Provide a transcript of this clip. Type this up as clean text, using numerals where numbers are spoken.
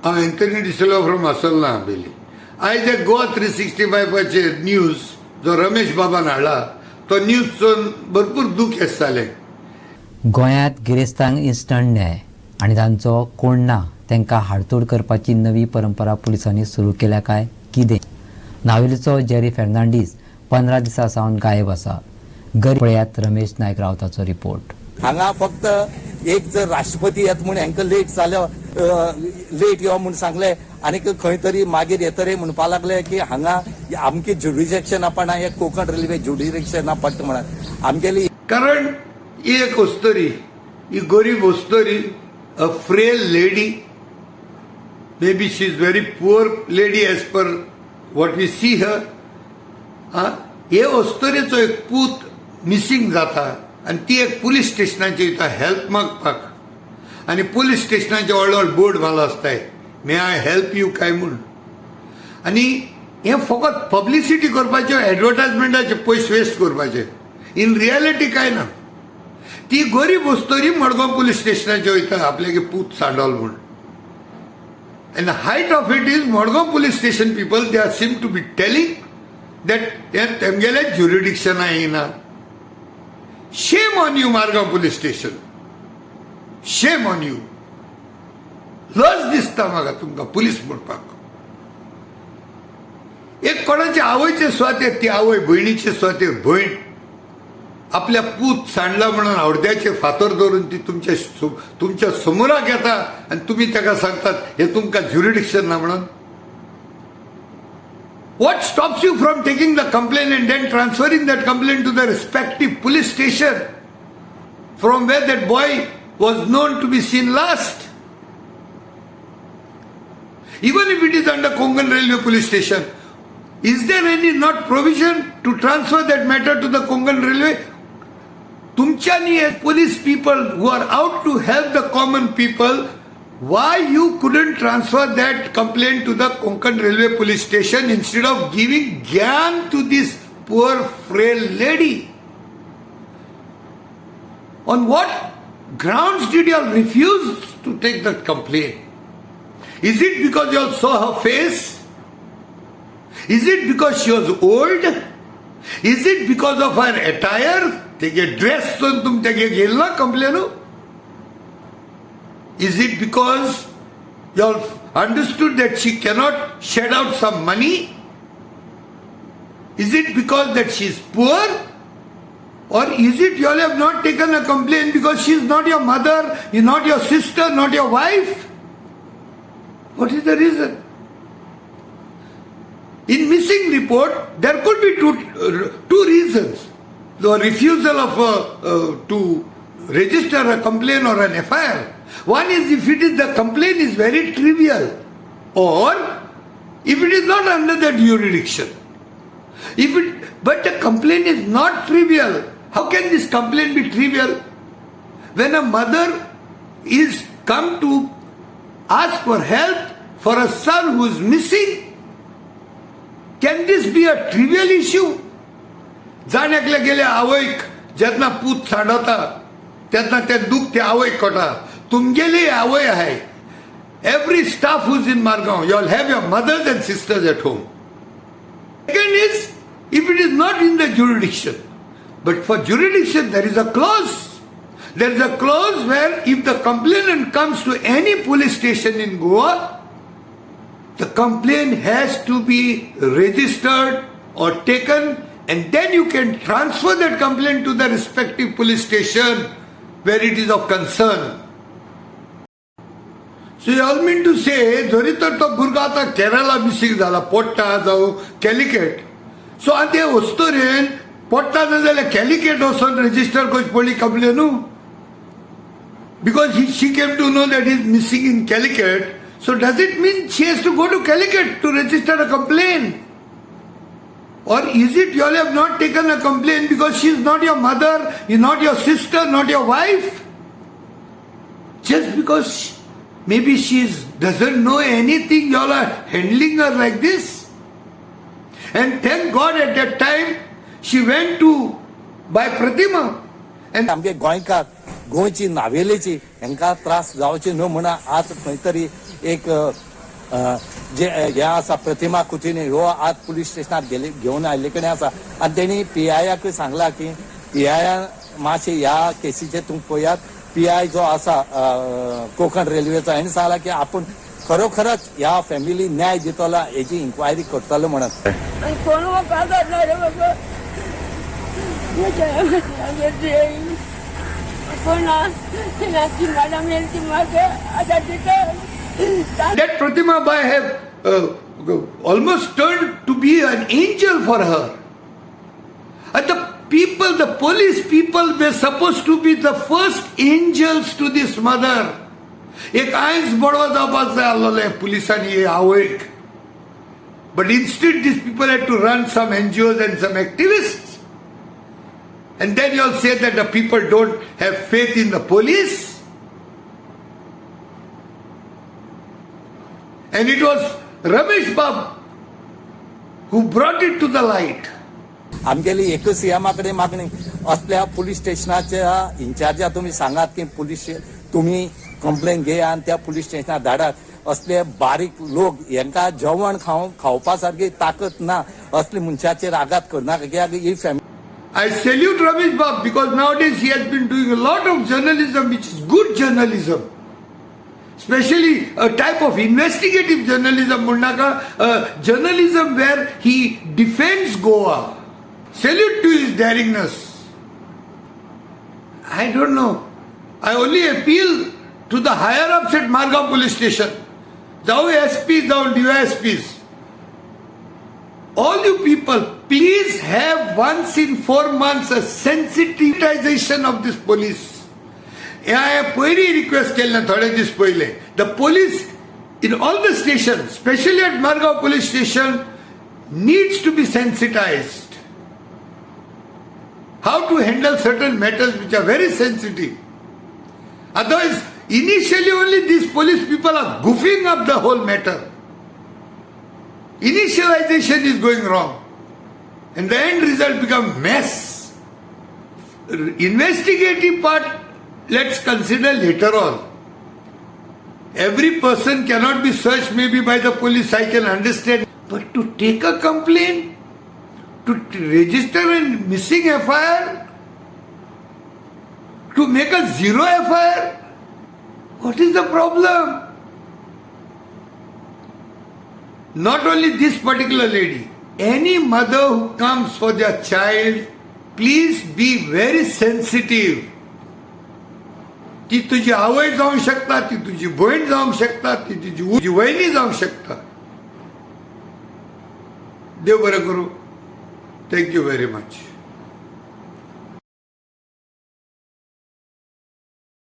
Anthony de Silva from असलना बेली आयज एक Goa 365 news जो रमेश बाबान हाडला तो न्यूज चोन भरपूर दुख येसतालें. गोंयांत गिरेस्तांक इन्स्टंट न्याय आनी तांचो कोण ना तांकां हाडतोड करपाची नवी परंपरा पुलिसांनी सुरू केल्या काय कितें? नावेलीचो जेरी फेर्नांडीस 15 दिसां सावन गायब आसा. गरीब पळयात रमेश नायक रावताचो रिपोर्ट. हांगा फक्त एक जर राष्ट्रपती येता म्हण हांकां लेट जालो लेट यो म्हूण सांगले आनी खंय तरी मागीर येतरे म्हणपा लागले की हांगा आमचे ज्युडिशक्शना पडना हे कोंकण रेल्वे ज्युडिशक्शना पडटा म्हणून आमगेली कारण ही एक वस्तरी ही गरीब वस्तरी a frail lady may be she is very poor lady as per what we see her. हे वस्तरेचो एक पूत मिसींग जाता आनी ती एक पुलीस स्टेशनाचेर वयता हेल्प मागपाक आनी पुलीस स्टेशनाचे व्हडलो व्हडलो बोर्ड घालो आसताय मे आय हेल्प यू काय म्हूण. आनी हे फकत पब्लिसिटी करपाचे एडवर्टायजमेंटाचे पयशे वेस्ट करपाचे इन रियलिटी काय ना. ती गरीब वस्तरी मडगांव पुलीस स्टेशनाचेर वयता आपल्यागे पूत सांडोल म्हूण. And the height of it is Madgaon police station people they are seem to be telling that तेमगेले ज्युरिडिक्शना येना. Shame on you Margao police station, shame on you. लज दिसता म्हाका तुमकां पुलीस म्हणपाक. एक कोणाचे आवयचे स्वातेर ती आवय भयणीचे स्वातेर भयण आपल्या पूत सांडला म्हणून आवड्याचे फातर धरून ती तुमच्या समोराक येता आनी तुमी ताका सांगतात हे तुमकां ज्युरिडिक्शन ना म्हणून. What stops you from taking the complaint and then transferring that complaint to the respective police station from where that boy was known to be seen last? Even if it is under Konkan Railway Police Station, is there any not provision to transfer that matter to the Konkan Railway? Tumchani as police people who are out to help the common people, why you couldn't transfer that complaint to the Konkan Railway Police Station instead of giving gyan to this poor frail lady? On what grounds did you all refuse to take that complaint? Is it because you all saw her face? Is it because she was old? Is it because of her attire? Take a dress so tum take a gela complaint. Is it because you all understood that she cannot shed out some money? Is it because that she is poor? Or is it you all have not taken a complaint because she is not your mother, not your sister, not your wife? What is the reason? In missing report, there could be two reasons. The refusal of to register a complaint or an FIR. One is if it is the complaint is very trivial, or if it is not under that jurisdiction. But the complaint is not trivial. How can this complaint be trivial? When a mother is come to ask for help for a son who is missing, can this be a trivial issue? जाण्याकले गेले आवयक जेन्ना पूत सांडता तेन्ना ते दुख ते आवयक कळटा. तुमगेली आवय आहे. Every staff who is in Margaon, you all have your mothers and sisters at home. Second is, if it is not in the jurisdiction, but for jurisdiction there is a clause. There is a clause where if the complainant comes to any police station in Goa, the complaint has to be registered or taken, and then you can transfer that complaint to the respective police station where it is of concern. So you all mean to say, जरी तर तो भुरगो आतां Kerala missing जाला पोट्टा जावं कॅलिकेट, सो आतां ते वस्तोरेन पोट्टा ना जाल्यार कॅलिकेट वचोन रेजिस्टर करची पडली कंप्लेन न्हू. Because she came to know that he is missing in Calicut, so does it mean she has to go to Calicut to register a complaint? Or is it you all have not taken a complaint because she is not your mother, not your sister, not your wife? Just because maybe she doesn't know anything, you all are handling her like this? And thank God at that time she went to buy Pratima. And आमगे गोंयकार गोंयची नावेलीची हांकां त्रास जावचे न्हू म्हणून आज खंय तरी एक जे हे आसा प्रतिमा कुतीने ह्यो आज पुलीस स्टेशनार घेवन आयिल्ले कडेन आसा आनी तेणी PIयाक सांगला की PIयान मातशे ह्या केसीचे तुम्ही पळयात. PI जो आसा कोकण रेल्वेचा हांणी सांगला की आपण खरोखरच ह्या फॅमिली न्याय दितलो हेची इन्क्वायरी करतलो म्हणत. कोण वका करणार बाबा कोण नाची मॅडम यांची मागे आता तिथं That Pratima Bai have almost turned to be an angel for her. And the people, the police people were supposed to be the first angels to this mother. एक आयज बडवा जावपाक जाय आसलोले पुलिसांनी आवयक. But instead these people had to run some NGOs and some activists. And then you all say that the people don't have faith in the police. And it was Ramesh Bab who brought it to the light. आमगेली एकच सीएमाकडे मागणी असल्या police स्टेशनाच्या इन्चार्जा तुम्ही सांगात की police तुम्ही complain घेया आणि त्या पुलीस स्टेशनार धाडात. असले बारीक लोक यांका जेवण खावपा सारखी ताकद ना असले मनशाचेर आघात करनाका कित्याक ही family. I salute Ramesh Bab because nowadays he has been doing a lot of journalism which is good journalism. Especially a type of investigative journalism, journalism where he defends Goa. Salute to his daringness. I don't know. I only appeal to the higher ups at Margao police station. Jao SPs, jao DYSPs. All you people, please have once in 4 months a sensitization of this police. I पयली request केली ना थोडे दीस पयले. The police in all the stations, especially at Margao police station, needs to be sensitized. How to handle certain matters which are very sensitive. Otherwise, initially only these police people are goofing up the whole matter. Initialization is going wrong. And the end result becomes mess. Investigative part, let's consider later on. Every person cannot be searched maybe by the police, I can understand. But to take a complaint, to register a missing FIR, to make a zero FIR, what is the problem? Not only this particular lady, any mother who comes for their child, please be very sensitive. ती तुझी आवय जावंक शकता, ती तुझी भयण जावंक शकता, ती तुझी वहिनी जावंक शकता. देव बरें करूं. Thank you very much.